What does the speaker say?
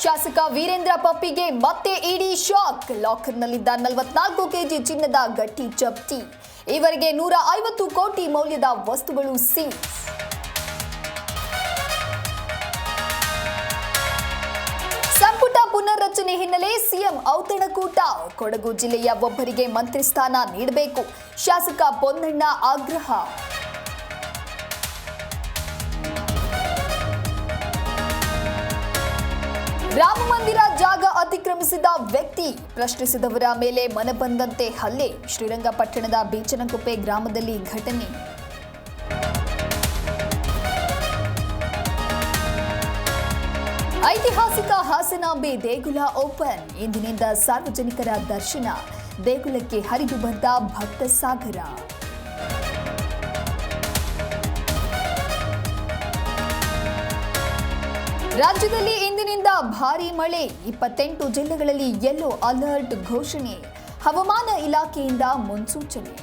ಶಾಸಕ ವೀರೇಂದ್ರ ಪಪ್ಪಿಗೆ ಮತ್ತೆ ಇಡಿ shock. ಲಾಕರ್ನಲ್ಲಿದ್ದ 44 KG ಚಿನ್ನದ ಗಟ್ಟಿ ಜಪ್ತಿ. ಈವರೆಗೆ 150 ಕೋಟಿ ಮೌಲ್ಯದ ವಸ್ತುಗಳು ಸೀಸ್. ಸಂಪುಟ ಪುನರ್ರಚನೆ ಹಿನ್ನೆಲೆ ಸಿಎಂ ಔತಣಕೂಟ. ಕೊಡಗು ಜಿಲ್ಲೆಯ ಒಬ್ಬರಿಗೆ ಮಂತ್ರಿ ಸ್ಥಾನ ನೀಡಬೇಕು, ಶಾಸಕ ಪೊನ್ನಣ್ಣ ಆಗ್ರಹ. ರಾಮ ಮಂದಿರ ಜಾಗ ಅತಿಕ್ರಮಿಸಿದ ವ್ಯಕ್ತಿ, ಪ್ರಶ್ನಿಸಿದವರ ಮೇಲೆ ಮನಬಂದಂತೆ ಹಲ್ಲೆ. ಶ್ರೀರಂಗಪಟ್ಟಣದ ಬೀಚನಕುಪ್ಪೆ ಗ್ರಾಮದಲ್ಲಿ ಘಟನೆ. ಐತಿಹಾಸಿಕ ಹಾಸನಾಂಬೆ ದೇಗುಲ ಓಪನ್. ಇಂದಿನಿಂದ ಸಾರ್ವಜನಿಕರ ದರ್ಶನ. ದೇಗುಲಕ್ಕೆ ಹರಿದು ಬಂದ ಭಕ್ತ ಸಾಗರ. ರಾಜ್ಯದಲ್ಲಿ ಇಂದಿನಿಂದ ಭಾರೀ ಮಳೆ. 28 ಜಿಲ್ಲೆಗಳಲ್ಲಿ ಯೆಲ್ಲೋ ಅಲರ್ಟ್ ಘೋಷಣೆ. ಹವಾಮಾನ ಇಲಾಖೆಯಿಂದ ಮುನ್ಸೂಚನೆ.